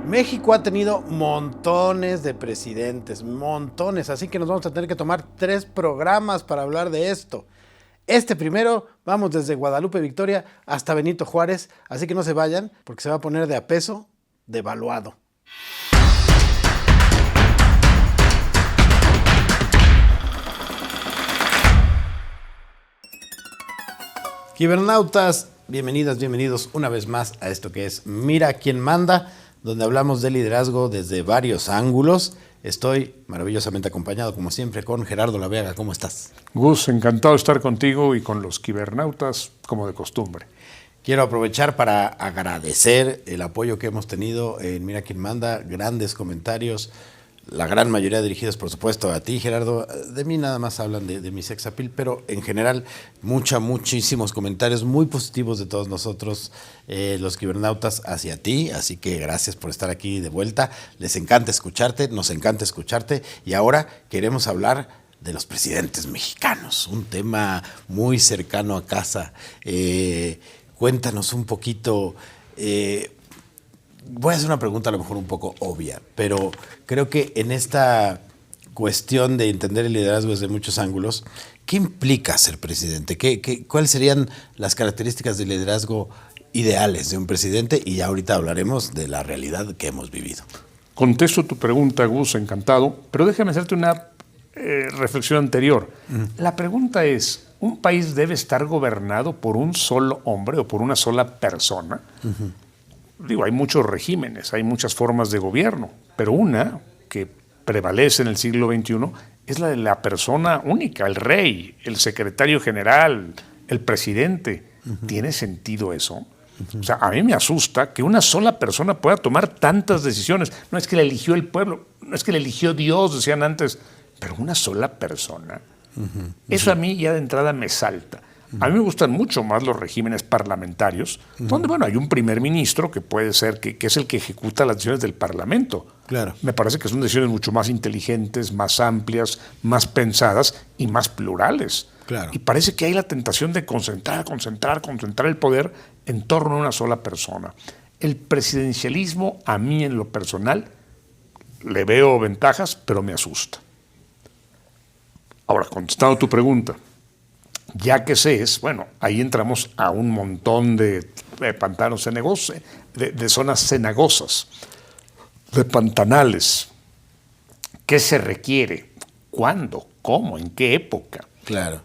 México ha tenido montones de presidentes, montones, así que nos vamos a tener que tomar 3 programas para hablar de esto. Este primero, vamos desde Guadalupe Victoria hasta Benito Juárez, así que no se vayan porque se va a poner de a peso devaluado. Cibernautas, bienvenidas, bienvenidos una vez más a esto que es Mira quién manda, donde hablamos de liderazgo desde varios ángulos. Estoy maravillosamente acompañado, como siempre, con Gerardo La Vega. ¿Cómo estás? Gus, encantado de estar contigo y con los cibernautas, como de costumbre. Quiero aprovechar para agradecer el apoyo que hemos tenido en Mira quién manda, grandes comentarios, la gran mayoría dirigidos, por supuesto, a ti, Gerardo. De mí nada más hablan de mi sex appeal, pero en general muchísimos comentarios muy positivos de todos nosotros, los cibernautas, hacia ti. Así que gracias por estar aquí de vuelta. Les encanta escucharte, nos encanta escucharte. Y ahora queremos hablar de los presidentes mexicanos, un tema muy cercano a casa. Cuéntanos un poquito. Voy a hacer una pregunta a lo mejor un poco obvia, pero creo que en esta cuestión de entender el liderazgo desde muchos ángulos, ¿qué implica ser presidente? ¿Cuáles serían las características de liderazgo ideales de un presidente? Y ya ahorita hablaremos de la realidad que hemos vivido. Contesto tu pregunta, Gus, encantado, pero déjame hacerte una reflexión anterior. La pregunta es, ¿un país debe estar gobernado por un solo hombre o por una sola persona? Digo, hay muchos regímenes, hay muchas formas de gobierno, pero una que prevalece en el siglo XXI es la de la persona única, el rey, el secretario general, el presidente. ¿Tiene sentido eso? O sea, a mí me asusta que una sola persona pueda tomar tantas decisiones. No es que la eligió el pueblo, no es que la eligió Dios, decían antes, pero una sola persona. Eso a mí ya de entrada me salta. A mí me gustan mucho más los regímenes parlamentarios, donde bueno, hay un primer ministro que puede ser, que es el que ejecuta las decisiones del Parlamento. Claro. Me parece que son decisiones mucho más inteligentes, más amplias, más pensadas y más plurales. Claro. Y parece que hay la tentación de concentrar el poder en torno a una sola persona. El presidencialismo, a mí en lo personal, le veo ventajas, pero me asusta. Ahora, contestando tu pregunta, ya que sé es, bueno, ahí entramos a un montón de pantanos cenagosos, de zonas cenagosas, de pantanales. ¿Qué se requiere? ¿Cuándo? ¿Cómo? ¿En qué época? Claro.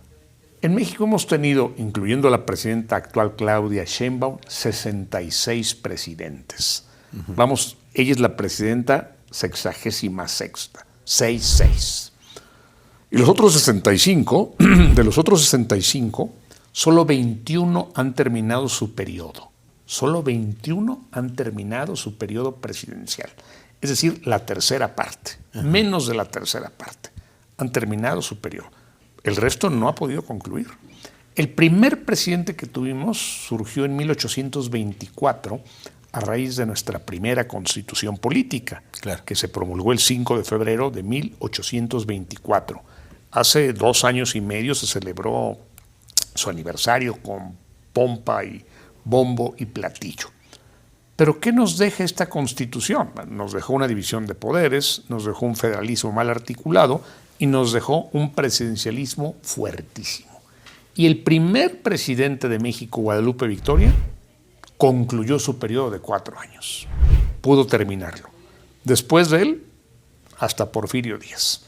En México hemos tenido, incluyendo la presidenta actual Claudia Sheinbaum, 66 presidentes. Vamos, ella es la presidenta 66ª, 66. Y los otros 65, de los otros 65, solo 21 han terminado su periodo. Solo 21 han terminado su periodo presidencial. Es decir, la tercera parte, menos de la tercera parte, han terminado su periodo. El resto no ha podido concluir. El primer presidente que tuvimos surgió en 1824 a raíz de nuestra primera constitución política, claro, que se promulgó el 5 de febrero de 1824. Hace 2 años y medio se celebró su aniversario con pompa y bombo y platillo. ¿Pero qué nos deja esta Constitución? Nos dejó una división de poderes, nos dejó un federalismo mal articulado y nos dejó un presidencialismo fuertísimo. Y el primer presidente de México, Guadalupe Victoria, concluyó su periodo de 4 años. Pudo terminarlo. Después de él, hasta Porfirio Díaz.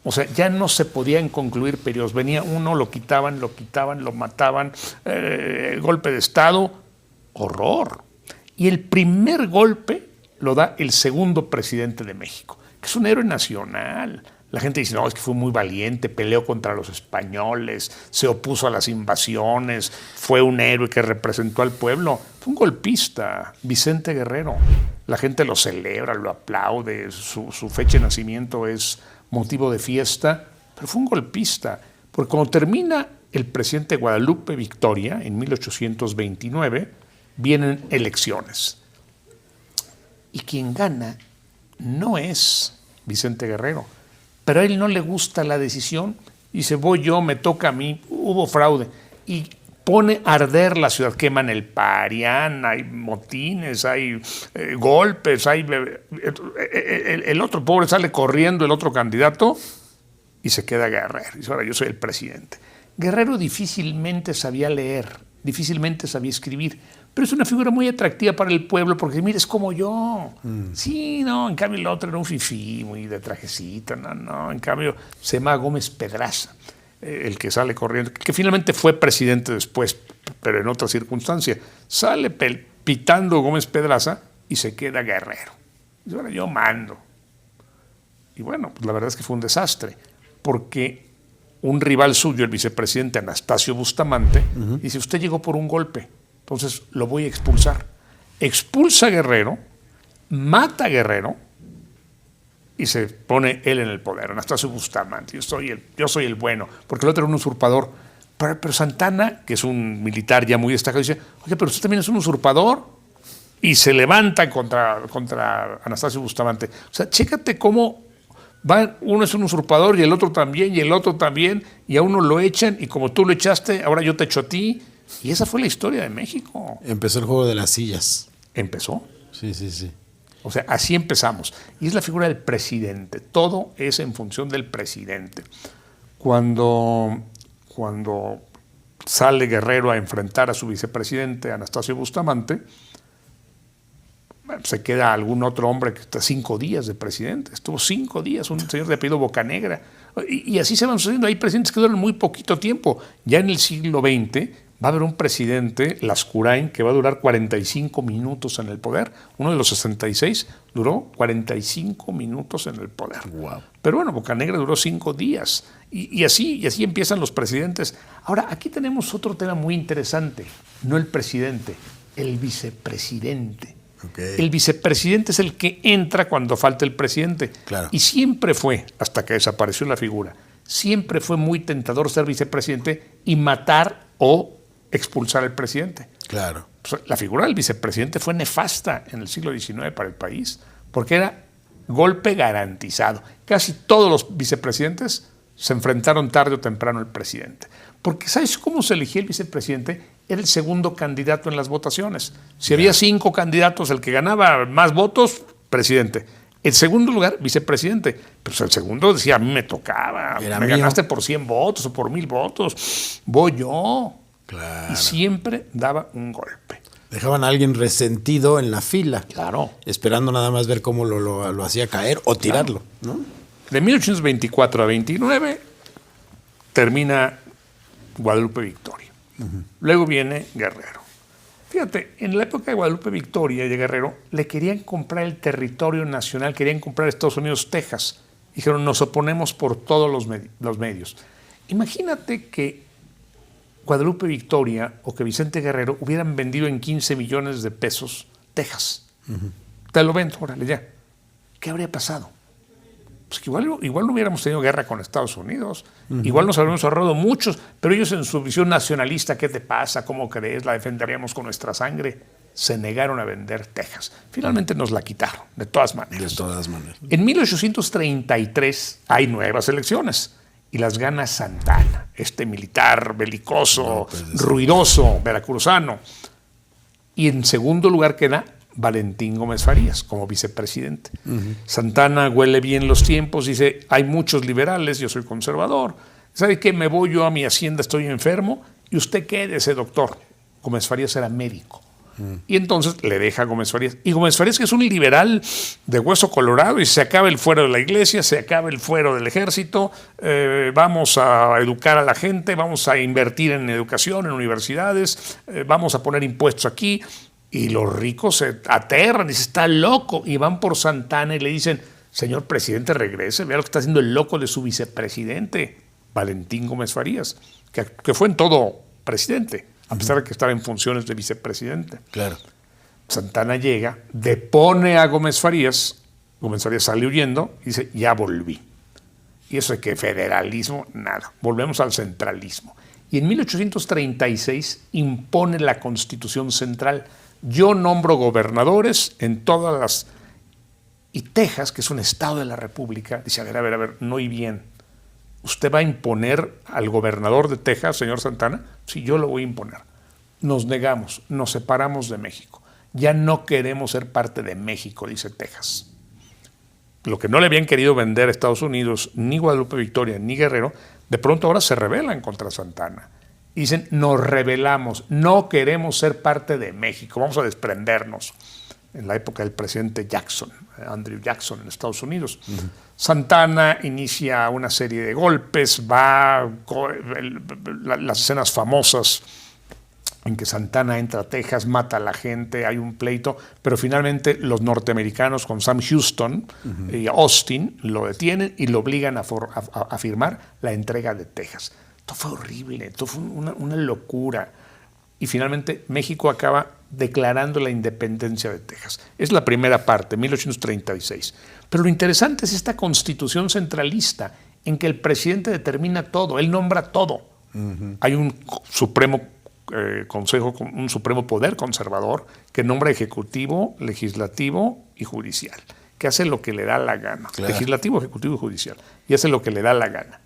O sea, ya no se podían concluir periodos. Venía uno, lo quitaban, lo mataban, golpe de Estado, horror. Y el primer golpe lo da el segundo presidente de México, que es un héroe nacional. La gente dice, no, es que fue muy valiente, peleó contra los españoles, se opuso a las invasiones, fue un héroe que representó al pueblo. Fue un golpista, Vicente Guerrero. La gente lo celebra, lo aplaude, su fecha de nacimiento es motivo de fiesta, pero fue un golpista, porque cuando termina el presidente Guadalupe Victoria en 1829, vienen elecciones. Y quien gana no es Vicente Guerrero, pero a él no le gusta la decisión, dice, voy yo, me toca a mí, hubo fraude. Y pone a arder la ciudad, queman el Parián, hay motines, hay golpes, hay el otro pobre sale corriendo, el otro candidato, y se queda Guerrero. Dice, ahora yo soy el presidente. Guerrero difícilmente sabía leer, difícilmente sabía escribir, pero es una figura muy atractiva para el pueblo porque, mira, es como yo. Sí, no, en cambio el otro era un fifí, muy de trajecito, no, en cambio se llama Gómez Pedraza, el que sale corriendo, que finalmente fue presidente después, pero en otra circunstancia. Sale pitando Gómez Pedraza y se queda Guerrero. Dice, ahora yo mando. Y bueno, pues la verdad es que fue un desastre, porque un rival suyo, el vicepresidente Anastasio Bustamante, dice, usted llegó por un golpe, entonces lo voy a expulsar. Expulsa a Guerrero, mata a Guerrero y se pone él en el poder. Anastasio Bustamante, yo soy el bueno, porque el otro era un usurpador. Pero Santana, que es un militar ya muy destacado, dice, oye, pero usted también es un usurpador. Y se levanta contra Anastasio Bustamante. O sea, chécate cómo uno es un usurpador y el otro también, y a uno lo echan, y como tú lo echaste, ahora yo te echo a ti. Y esa fue la historia de México. Empezó el juego de las sillas. ¿Empezó? Sí. O sea, así empezamos. Y es la figura del presidente. Todo es en función del presidente. Cuando sale Guerrero a enfrentar a su vicepresidente, Anastasio Bustamante, se queda algún otro hombre que está 5 días de presidente. Estuvo 5 días, un señor de apellido Bocanegra. Y así se van sucediendo. Hay presidentes que duran muy poquito tiempo. Ya en el siglo XX va a haber un presidente, Lascurain, que va a durar 45 minutos en el poder. Uno de los 66 duró 45 minutos en el poder. Wow. Pero bueno, Bocanegra duró 5 días. Y así empiezan los presidentes. Ahora, aquí tenemos otro tema muy interesante. No el presidente, el vicepresidente. Okay. El vicepresidente es el que entra cuando falta el presidente. Claro. Y siempre fue, hasta que desapareció la figura, siempre fue muy tentador ser vicepresidente y matar o expulsar al presidente. Claro. Pues la figura del vicepresidente fue nefasta en el siglo XIX para el país, porque era golpe garantizado. Casi todos los vicepresidentes se enfrentaron tarde o temprano al presidente. Porque ¿sabes cómo se elegía el vicepresidente? Era el segundo candidato en las votaciones. Si había 5 candidatos, el que ganaba más votos, presidente. El segundo lugar, vicepresidente. Pero el segundo decía, a mí me tocaba. Era me mío. ganaste por 100 votos o por 1000 votos. Voy yo. Claro. Y siempre daba un golpe. Dejaban a alguien resentido en la fila. Claro. Esperando nada más ver cómo lo hacía caer o tirarlo, ¿no? De 1824 a 29 termina Guadalupe Victoria. Luego viene Guerrero. Fíjate, en la época de Guadalupe Victoria y de Guerrero le querían comprar el territorio nacional, querían comprar Estados Unidos, Texas. Dijeron, nos oponemos por todos los medios. Imagínate que Guadalupe Victoria o que Vicente Guerrero hubieran vendido en 15 millones de pesos Texas. Te lo vendo, órale ya. ¿Qué habría pasado? Pues que igual no hubiéramos tenido guerra con Estados Unidos, igual nos habríamos ahorrado muchos, pero ellos en su visión nacionalista, ¿qué te pasa? ¿Cómo crees? La defenderíamos con nuestra sangre. Se negaron a vender Texas. Finalmente nos la quitaron, de todas maneras. De todas maneras. En 1833 hay nuevas elecciones y las gana Santana, este militar belicoso, ruidoso, veracruzano. Y en segundo lugar queda Valentín Gómez Farías como vicepresidente. Santana huele bien los tiempos, dice, hay muchos liberales, yo soy conservador. ¿Sabe qué? Me voy yo a mi hacienda, estoy enfermo, y usted quédese, doctor. Gómez Farías era médico. Y entonces le deja a Gómez Farías. Y Gómez Farías, que es un liberal de hueso colorado, y se acaba el fuero de la iglesia, se acaba el fuero del ejército, vamos a educar a la gente, vamos a invertir en educación, en universidades, vamos a poner impuestos aquí. Y los ricos se aterran, dicen, está loco, y van por Santana y le dicen, señor presidente, regrese, vea lo que está haciendo el loco de su vicepresidente, Valentín Gómez Farías, que fue en todo presidente, a pesar de que estaba en funciones de vicepresidente. Claro. Santana llega, depone a Gómez Farías sale huyendo y dice, ya volví. Y eso de que federalismo, nada, volvemos al centralismo. Y en 1836 impone la Constitución Central. Yo nombro gobernadores en todas las... Y Texas, que es un estado de la República, dice, a ver, no oí bien. ¿usted va a imponer al gobernador de Texas, señor Santana? Sí, yo lo voy a imponer. Nos negamos, nos separamos de México. Ya no queremos ser parte de México, dice Texas. Lo que no le habían querido vender a Estados Unidos, ni Guadalupe Victoria, ni Guerrero, de pronto ahora se rebelan contra Santana. Y dicen, nos rebelamos, no queremos ser parte de México, vamos a desprendernos. En la época del presidente Jackson, Andrew Jackson en Estados Unidos. Santana inicia una serie de golpes, las escenas famosas en que Santana entra a Texas, mata a la gente, hay un pleito, pero finalmente los norteamericanos con Sam Houston y Austin lo detienen y lo obligan a firmar la entrega de Texas. Esto fue horrible, esto fue una locura. Y finalmente México acaba declarando la independencia de Texas. Es la primera parte, 1836. Pero lo interesante es esta constitución centralista en que el presidente determina todo, él nombra todo. Hay un supremo consejo, un supremo poder conservador que nombra ejecutivo, legislativo y judicial, que hace lo que le da la gana. Claro. Legislativo, ejecutivo y judicial. Y hace lo que le da la gana.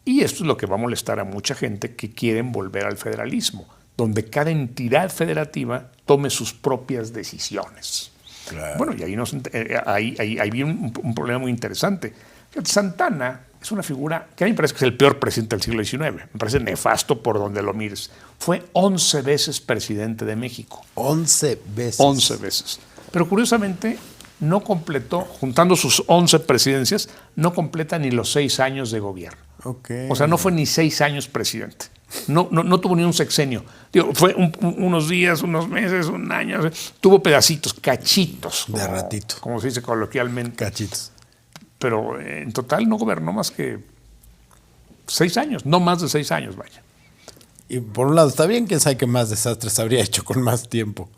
Y esto es lo que va a molestar a mucha gente que quieren volver al federalismo, donde cada entidad federativa tome sus propias decisiones. Claro. Bueno, y ahí viene un problema muy interesante. Santana es una figura que a mí me parece que es el peor presidente del siglo XIX. Me parece nefasto por donde lo mires. Fue 11 veces presidente de México. 11 veces. 11 veces. Pero curiosamente no completó, juntando sus 11 presidencias, no completa ni los 6 años de gobierno. Okay. O sea, no fue ni 6 años presidente. No tuvo ni un sexenio. Digo, fue unos días, unos meses, un año. Tuvo pedacitos, cachitos. De ratito. Como se dice coloquialmente. Cachitos. Pero en total no gobernó más que 6 años, no más de 6 años, vaya. Y por un lado está bien, quién sabe qué más desastres habría hecho con más tiempo.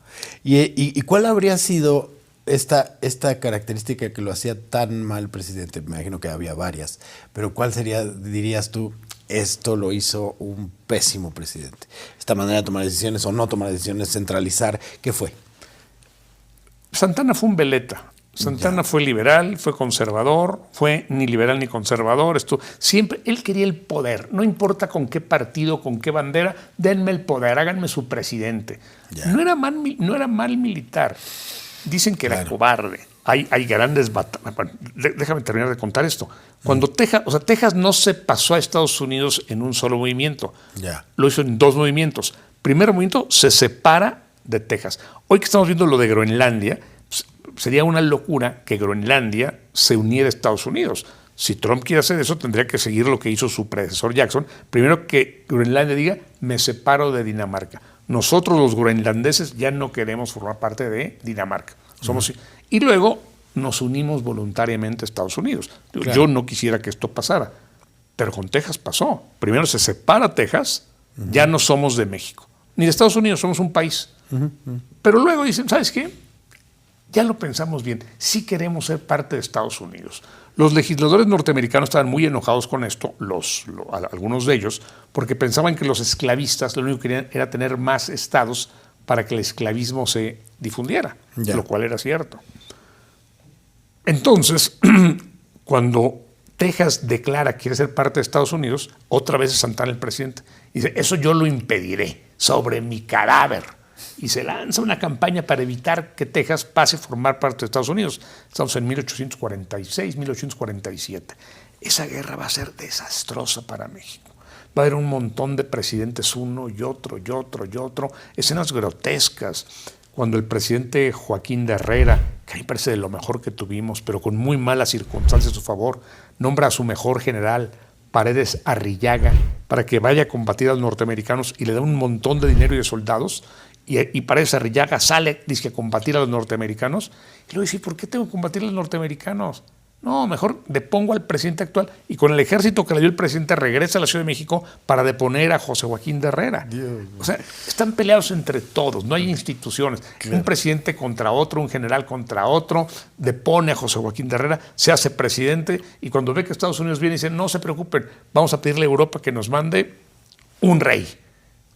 ¿Y cuál habría sido esta característica que lo hacía tan mal presidente? Me imagino que había varias, pero ¿cuál sería, dirías tú, esto lo hizo un pésimo presidente? Esta manera de tomar decisiones o no tomar decisiones, centralizar, ¿qué fue? Santana fue un veleta. Santana fue liberal, fue conservador, fue ni liberal ni conservador. Siempre él quería el poder, no importa con qué partido, con qué bandera, denme el poder, háganme su presidente. No era mal militar. Dicen que era cobarde. Hay grandes batallas. Déjame terminar de contar esto. Cuando Texas no se pasó a Estados Unidos en un solo movimiento. Lo hizo en 2 movimientos. Primer movimiento, se separa de Texas. Hoy que estamos viendo lo de Groenlandia, sería una locura que Groenlandia se uniera a Estados Unidos. Si Trump quiere hacer eso, tendría que seguir lo que hizo su predecesor Jackson. Primero que Groenlandia diga, me separo de Dinamarca. Nosotros los groenlandeses ya no queremos formar parte de Dinamarca. Y luego nos unimos voluntariamente a Estados Unidos. Claro. Yo no quisiera que esto pasara, pero con Texas pasó. Primero se separa Texas, ya no somos de México, ni de Estados Unidos, somos un país. Pero luego dicen, ¿sabes qué? Ya lo pensamos bien, sí queremos ser parte de Estados Unidos. Los legisladores norteamericanos estaban muy enojados con esto, algunos de ellos, porque pensaban que los esclavistas lo único que querían era tener más estados para que el esclavismo se difundiera, lo cual era cierto. Entonces, cuando Texas declara que quiere ser parte de Estados Unidos, otra vez es Santana el presidente. Y dice, eso yo lo impediré, sobre mi cadáver. Y se lanza una campaña para evitar que Texas pase a formar parte de Estados Unidos. Estamos en 1846, 1847. Esa guerra va a ser desastrosa para México. Va a haber un montón de presidentes, uno y otro, y otro, y otro. Escenas grotescas. Cuando el presidente Joaquín de Herrera, que a mí me parece de lo mejor que tuvimos, pero con muy malas circunstancias a su favor, nombra a su mejor general, Paredes Arrillaga, para que vaya a combatir a los norteamericanos y le da un montón de dinero y de soldados. Y Paredes Arrillaga sale, dice, a combatir a los norteamericanos. Y luego dice, ¿por qué tengo que combatir a los norteamericanos? No, mejor depongo al presidente actual. Y con el ejército que le dio el presidente regresa a la Ciudad de México para deponer a José Joaquín de Herrera. O sea, están peleados entre todos, no hay instituciones. Claro. Un presidente contra otro, un general contra otro, depone a José Joaquín de Herrera, se hace presidente y cuando ve que Estados Unidos viene dice, no se preocupen, vamos a pedirle a Europa que nos mande un rey.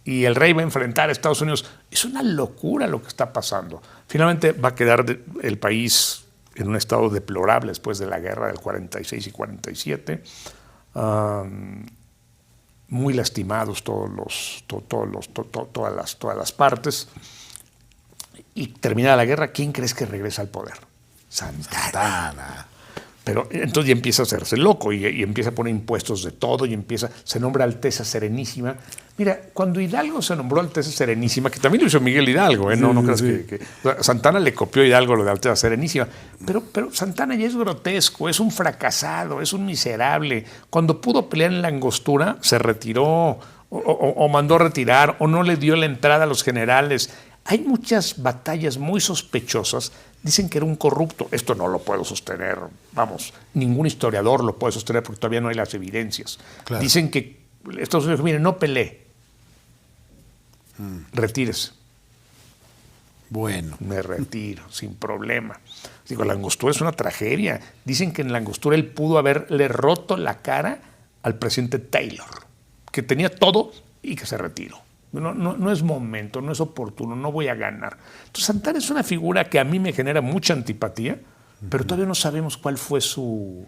Y el rey va a enfrentar a Estados Unidos. Es una locura lo que está pasando. Finalmente va a quedar el país en un estado deplorable después de la guerra del 46 y 47. muy lastimados todas las partes. Y terminada la guerra, ¿quién crees que regresa al poder? Santana. Pero entonces ya empieza a hacerse loco y empieza a poner impuestos de todo y se nombra Alteza Serenísima. Mira, cuando Hidalgo se nombró Alteza Serenísima, que también lo hizo Miguel Hidalgo, ¿eh? No creas que Santana le copió a Hidalgo lo de Alteza Serenísima, pero Santana ya es grotesco, es un fracasado, es un miserable. Cuando pudo pelear en la Angostura, se retiró o mandó retirar o no le dio la entrada a los generales. Hay muchas batallas muy sospechosas. Dicen que era un corrupto. Esto no lo puedo sostener. Vamos, ningún historiador lo puede sostener porque todavía no hay las evidencias. Claro. Dicen que Estados Unidos, mire, no pelee. Retírese. Bueno. Me retiro, sin problema. Digo, la Angostura es una tragedia. Dicen que en la Angostura él pudo haberle roto la cara al presidente Taylor, que tenía todo y que se retiró. No es momento, no es oportuno, no voy a ganar. Entonces Santana es una figura que a mí me genera mucha antipatía, pero todavía no sabemos cuál fue su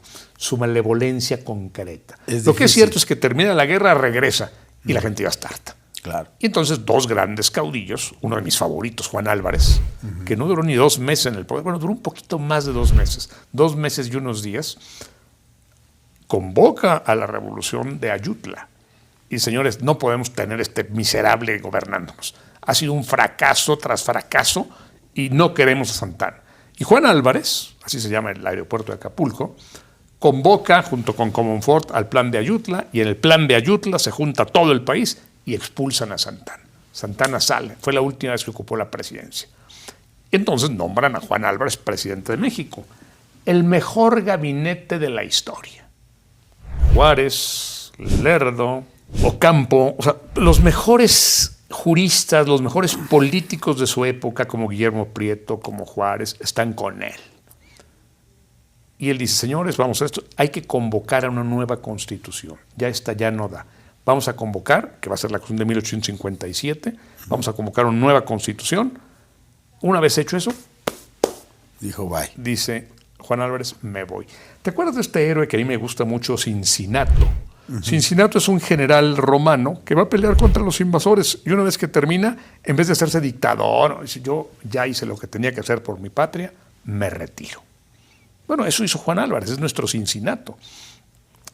malevolencia concreta. Lo que es cierto es que termina la guerra, regresa y la gente ya está harta. Claro. Y entonces dos grandes caudillos, uno de mis favoritos, Juan Álvarez, que no duró ni 2 meses en el poder, bueno, duró un poquito más de 2 meses, 2 meses y unos días, convoca a la revolución de Ayutla. Y señores, no podemos tener este miserable gobernándonos. Ha sido un fracaso tras fracaso y no queremos a Santana. Y Juan Álvarez, así se llama el aeropuerto de Acapulco, convoca junto con Comonfort al plan de Ayutla y en el plan de Ayutla se junta todo el país y expulsan a Santana. Santana sale, fue la última vez que ocupó la presidencia. Entonces nombran a Juan Álvarez presidente de México. El mejor gabinete de la historia. Juárez, Lerdo, Ocampo, o sea, los mejores juristas, los mejores políticos de su época, como Guillermo Prieto, como Juárez, están con él. Y él dice, señores, vamos a esto, hay que convocar a una nueva constitución. Ya esta ya no da. Vamos a convocar, que va a ser la constitución de 1857, vamos a convocar una nueva constitución. Una vez hecho eso, dijo bye. Dice Juan Álvarez, me voy. ¿Te acuerdas de este héroe que a mí me gusta mucho, Cincinato? Cincinato es un general romano que va a pelear contra los invasores y una vez que termina, en vez de hacerse dictador, dice, yo ya hice lo que tenía que hacer por mi patria, me retiro. Bueno, eso hizo Juan Álvarez, es nuestro Cincinato.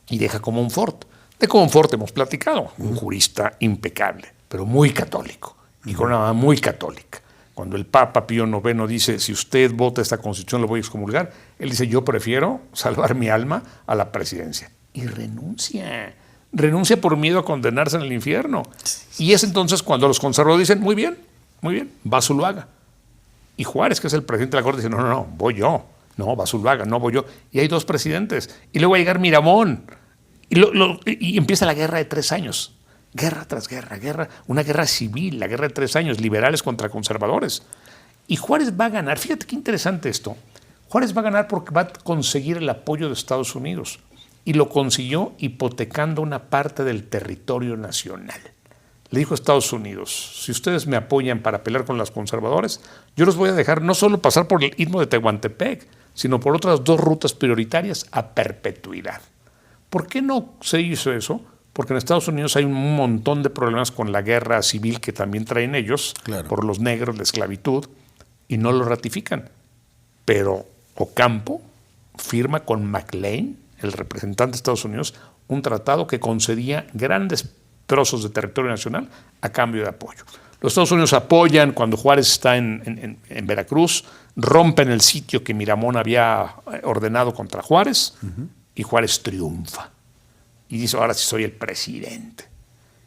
Y deja Comonfort. De Comonfort hemos platicado, un jurista impecable, pero muy católico y con una mamá muy católica. Cuando el Papa Pío IX dice, si usted vota esta constitución lo voy a excomulgar, él dice, yo prefiero salvar mi alma a la presidencia. Y renuncia por miedo a condenarse en el infierno. Y es entonces cuando los conservadores dicen, muy bien, va Zuluaga. Y Juárez, que es el presidente de la Corte, dice, no, voy yo. No, va Zuluaga, no voy yo. Y hay 2 presidentes. Y luego va a llegar Miramón. Y empieza la guerra de 3 años. Guerra tras guerra, una guerra civil, la guerra de 3 años, liberales contra conservadores. Y Juárez va a ganar, fíjate qué interesante esto. Juárez va a ganar porque va a conseguir el apoyo de Estados Unidos. Y lo consiguió hipotecando una parte del territorio nacional. Le dijo a Estados Unidos, si ustedes me apoyan para pelear con los conservadores, yo los voy a dejar no solo pasar por el Istmo de Tehuantepec, sino por otras 2 rutas prioritarias a perpetuidad. ¿Por qué no se hizo eso? Porque en Estados Unidos hay un montón de problemas con la guerra civil que también traen ellos, claro, por los negros, la esclavitud, y no lo ratifican. Pero Ocampo firma con McLean, el representante de Estados Unidos, un tratado que concedía grandes trozos de territorio nacional a cambio de apoyo. Los Estados Unidos apoyan cuando Juárez está en Veracruz, rompen el sitio que Miramón había ordenado contra Juárez, y Juárez triunfa. Y dice, ahora sí soy el presidente.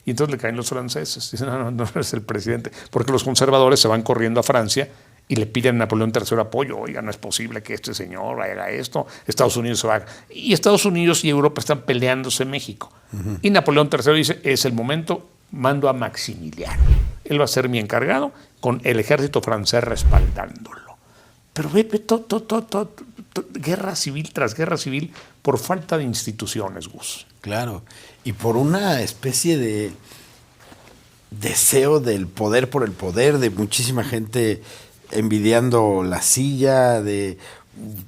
Y entonces le caen los franceses. Dicen, no eres el presidente. Porque los conservadores se van corriendo a Francia y le piden a Napoleón III apoyo. Oiga, no es posible que este señor haga esto. Estados Unidos se va. Y Estados Unidos y Europa están peleándose en México. Y Napoleón III dice, es el momento, mando a Maximiliano. Él va a ser mi encargado con el ejército francés respaldándolo. Pero ve guerra civil tras guerra civil por falta de instituciones, Gus. Claro, y por una especie de deseo del poder por el poder, de muchísima gente envidiando la silla, de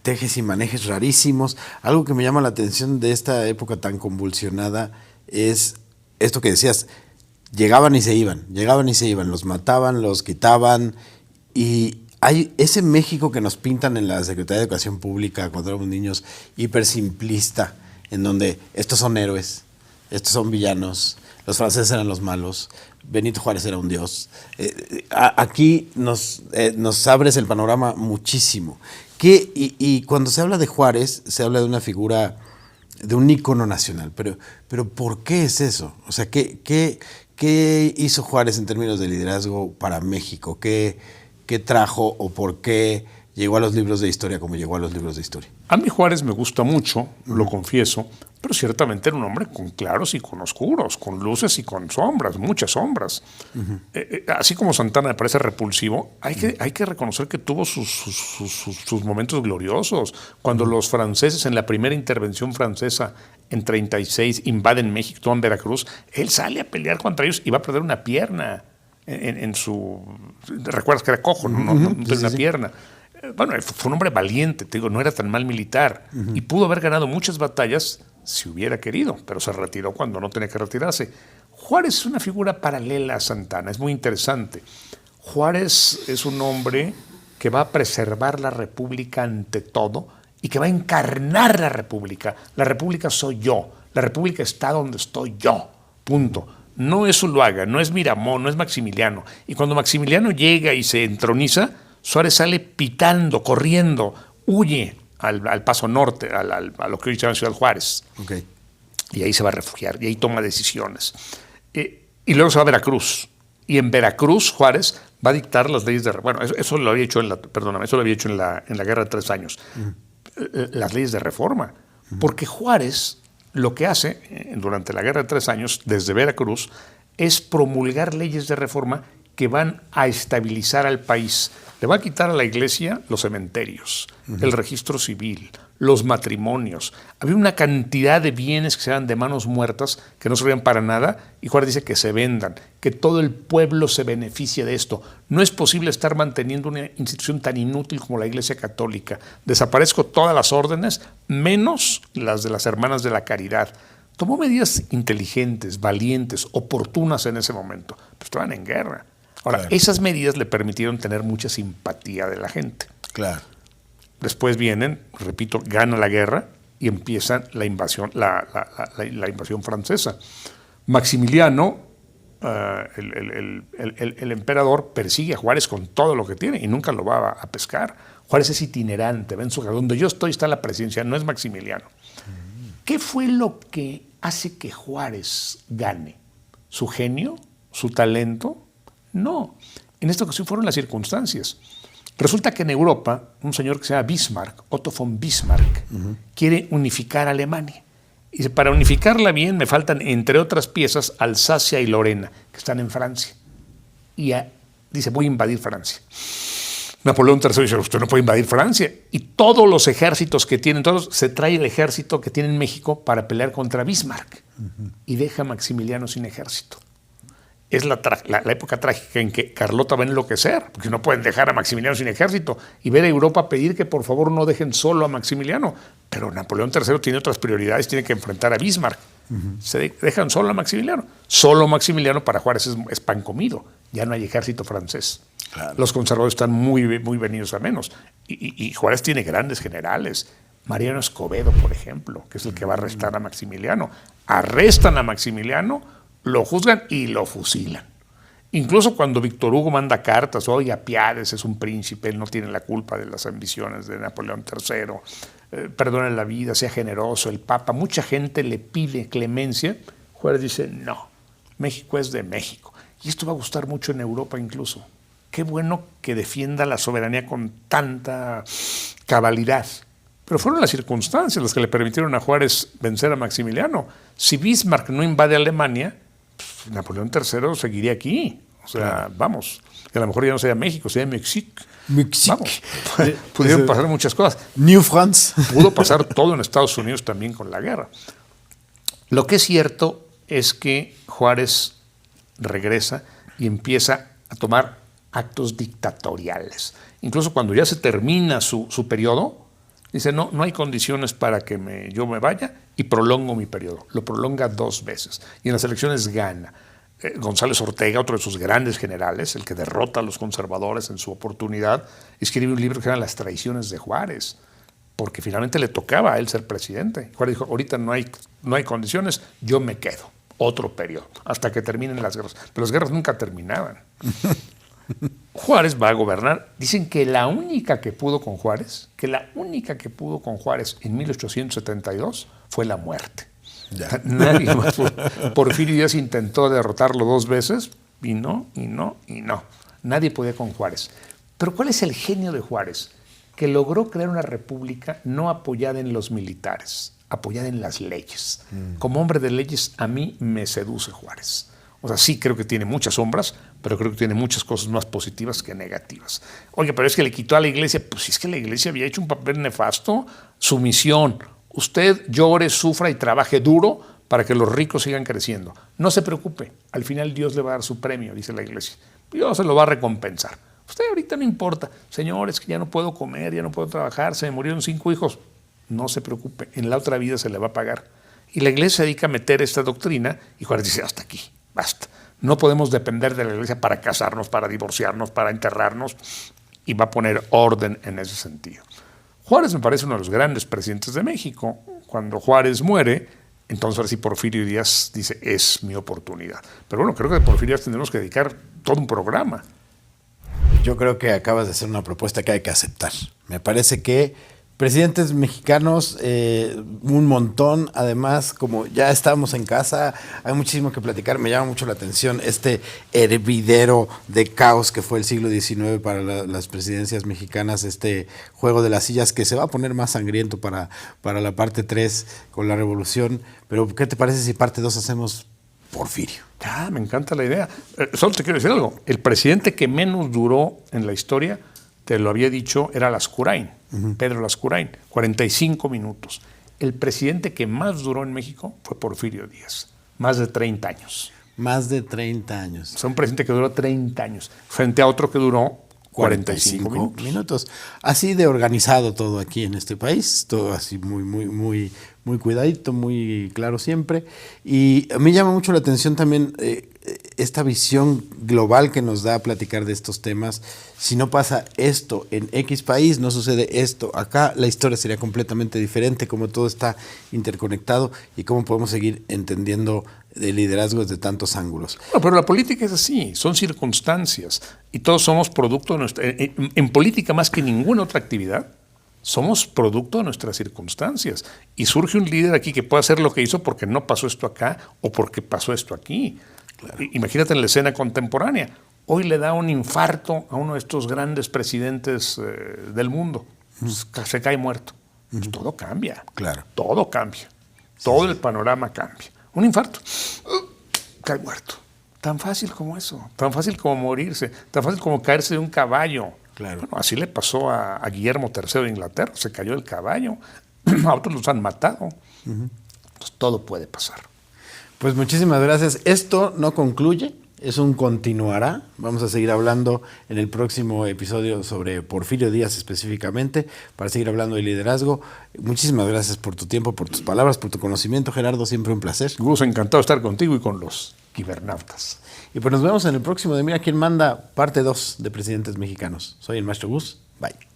tejes y manejes rarísimos. Algo que me llama la atención de esta época tan convulsionada es esto que decías, llegaban y se iban, los mataban, los quitaban, y hay ese México que nos pintan en la Secretaría de Educación Pública cuando éramos niños, hiper simplista, en donde estos son héroes, estos son villanos, los franceses eran los malos, Benito Juárez era un dios. Aquí nos abres el panorama muchísimo. Y cuando se habla de Juárez, se habla de una figura, de un ícono nacional, pero ¿por qué es eso? O sea, ¿qué hizo Juárez en términos de liderazgo para México? ¿Qué trajo o por qué llegó a los libros de historia como llegó a los libros de historia? A mí Juárez me gusta mucho, lo confieso, pero ciertamente era un hombre con claros y con oscuros, con luces y con sombras, muchas sombras. Así como Santana me parece repulsivo, hay que reconocer que tuvo sus momentos gloriosos. Cuando los franceses en la primera intervención francesa en 36 invaden México, toman Veracruz, él sale a pelear contra ellos y va a perder una pierna. Recuerdas que era cojo, no tenía una pierna. Bueno, fue un hombre valiente, te digo, no era tan mal militar y pudo haber ganado muchas batallas si hubiera querido, pero se retiró cuando no tenía que retirarse. Juárez es una figura paralela a Santana, es muy interesante. Juárez es un hombre que va a preservar la república ante todo y que va a encarnar la república. La república soy yo, la república está donde estoy yo, punto. No es Zuluaga, no es Miramón, no es Maximiliano. Y cuando Maximiliano llega y se entroniza, Suárez sale pitando, corriendo, huye al Paso Norte, a lo que hoy se llama Ciudad Juárez. Okay. Y ahí se va a refugiar, y ahí toma decisiones. Y luego se va a Veracruz. Y en Veracruz, Juárez va a dictar las leyes de... Bueno, eso lo había hecho en la Guerra de 3 años. Las leyes de reforma. Porque Juárez lo que hace durante la Guerra de 3 años, desde Veracruz, es promulgar leyes de reforma que van a estabilizar al país. Le va a quitar a la iglesia los cementerios, el registro civil, los matrimonios. Había una cantidad de bienes que se dan de manos muertas que no servían para nada, y Juárez dice que se vendan, que todo el pueblo se beneficie de esto. No es posible estar manteniendo una institución tan inútil como la Iglesia Católica. Desaparezco todas las órdenes, menos las de las Hermanas de la Caridad. Tomó medidas inteligentes, valientes, oportunas en ese momento, pero estaban en guerra. Ahora, claro, esas medidas le permitieron tener mucha simpatía de la gente. Claro. Después vienen, repito, gana la guerra y empieza la invasión, la invasión francesa. Maximiliano, el emperador, persigue a Juárez con todo lo que tiene y nunca lo va a pescar. Juárez es itinerante, ven su donde yo estoy está la presidencia, no es Maximiliano. ¿Qué fue lo que hace que Juárez gane? ¿Su genio? ¿Su talento? No, en esta ocasión fueron las circunstancias. Resulta que en Europa, un señor que se llama Bismarck, Otto von Bismarck, quiere unificar a Alemania. Y dice, para unificarla bien me faltan, entre otras piezas, Alsacia y Lorena, que están en Francia. Y dice, voy a invadir Francia. Napoleón III dice, usted no puede invadir Francia. Y todos los ejércitos que tienen, se trae el ejército que tiene en México para pelear contra Bismarck. Y deja a Maximiliano sin ejército. Es la época trágica en que Carlota va a enloquecer, porque no pueden dejar a Maximiliano sin ejército y ver a Europa pedir que por favor no dejen solo a Maximiliano. Pero Napoleón III tiene otras prioridades, tiene que enfrentar a Bismarck. Se dejan solo a Maximiliano. Solo Maximiliano para Juárez es pan comido, ya no hay ejército francés. Claro. Los conservadores están muy venidos a menos. Y Juárez tiene grandes generales. Mariano Escobedo, por ejemplo, que es el que va a arrestar a Maximiliano. Arrestan a Maximiliano, lo juzgan y lo fusilan. Incluso cuando Víctor Hugo manda cartas, oye, apiádese, es un príncipe, él no tiene la culpa de las ambiciones de Napoleón III, perdone la vida, sea generoso, el Papa, mucha gente le pide clemencia. Juárez dice, no, México es de México. Y esto va a gustar mucho en Europa incluso. Qué bueno que defienda la soberanía con tanta cabalidad. Pero fueron las circunstancias las que le permitieron a Juárez vencer a Maximiliano. Si Bismarck no invade Alemania, pues Napoleón III seguiría aquí. O sea, claro, vamos, que a lo mejor ya no sería México, sería Mexique. Vamos, pudieron pasar muchas cosas. New France. Pudo pasar todo en Estados Unidos también con la guerra. Lo que es cierto es que Juárez regresa y empieza a tomar actos dictatoriales. Incluso cuando ya se termina su periodo, Dice, no hay condiciones para que yo me vaya y prolongo mi periodo. Lo prolonga 2 veces y en las elecciones gana. González Ortega, otro de sus grandes generales, el que derrota a los conservadores en su oportunidad, escribe un libro que se llama Las traiciones de Juárez, porque finalmente le tocaba a él ser presidente. Juárez dijo, ahorita no hay condiciones, yo me quedo, otro periodo, hasta que terminen las guerras. Pero las guerras nunca terminaban. Juárez va a gobernar. Dicen que la única que pudo con Juárez en 1872 fue la muerte. Ya. Nadie más pudo. Porfirio Díaz intentó derrotarlo 2 veces y no. Nadie podía con Juárez. Pero ¿cuál es el genio de Juárez? Que logró crear una república no apoyada en los militares, apoyada en las leyes. Como hombre de leyes, a mí me seduce Juárez. O sea, sí creo que tiene muchas sombras, pero creo que tiene muchas cosas más positivas que negativas. Oye, pero es que le quitó a la iglesia. Pues sí, es que la iglesia había hecho un papel nefasto. Sumisión. Usted llore, sufra y trabaje duro para que los ricos sigan creciendo. No se preocupe, al final Dios le va a dar su premio, dice la iglesia. Dios se lo va a recompensar. Usted ahorita no importa. Señores, que ya no puedo comer, ya no puedo trabajar, se me murieron 5 hijos. No se preocupe, en la otra vida se le va a pagar. Y la iglesia se dedica a meter esta doctrina y Juárez dice, hasta aquí, basta. No podemos depender de la iglesia para casarnos, para divorciarnos, para enterrarnos, y va a poner orden en ese sentido. Juárez me parece uno de los grandes presidentes de México. Cuando Juárez muere, entonces ahora sí Porfirio Díaz dice, es mi oportunidad. Pero bueno, creo que de Porfirio Díaz tendremos que dedicar todo un programa. Yo creo que acabas de hacer una propuesta que hay que aceptar. Me parece que presidentes mexicanos, un montón. Además, como ya estamos en casa, hay muchísimo que platicar. Me llama mucho la atención este hervidero de caos que fue el siglo XIX para las presidencias mexicanas, este juego de las sillas que se va a poner más sangriento para la parte 3 con la revolución. Pero, ¿qué te parece si parte 2 hacemos Porfirio? Me encanta la idea. Solo te quiero decir algo. El presidente que menos duró en la historia, te lo había dicho, era Lascurain, Pedro Lascurain, 45 minutos. El presidente que más duró en México fue Porfirio Díaz, más de 30 años. Más de 30 años. O sea, un presidente que duró 30 años, frente a otro que duró 45 minutos. Así de organizado todo aquí en este país, todo así muy cuidadito, muy claro siempre. Y a mí llama mucho la atención también esta visión global que nos da a platicar de estos temas. Si no pasa esto en X país, no sucede esto acá, la historia sería completamente diferente, como todo está interconectado y cómo podemos seguir entendiendo de liderazgos de tantos ángulos. Bueno, pero la política es así, son circunstancias y todos somos producto de nuestra... En política más que ninguna otra actividad, somos producto de nuestras circunstancias y surge un líder aquí que puede hacer lo que hizo porque no pasó esto acá o porque pasó esto aquí. Claro. Imagínate en la escena contemporánea. Hoy le da un infarto a uno de estos grandes presidentes del mundo. Se cae muerto. Pues todo cambia. Claro. Todo cambia. Todo el panorama cambia. Un infarto. Cae muerto. Tan fácil como eso. Tan fácil como morirse. Tan fácil como caerse de un caballo. Claro. Bueno, así le pasó a Guillermo III de Inglaterra. Se cayó del caballo. A otros los han matado. Entonces, todo puede pasar. Pues muchísimas gracias. Esto no concluye, es un continuará. Vamos a seguir hablando en el próximo episodio sobre Porfirio Díaz específicamente, para seguir hablando de liderazgo. Muchísimas gracias por tu tiempo, por tus palabras, por tu conocimiento, Gerardo. Siempre un placer. Gus, encantado de estar contigo y con los Kibernautas. Y pues nos vemos en el próximo de Mira quién manda, parte 2 de Presidentes Mexicanos. Soy el Maestro Gus. Bye.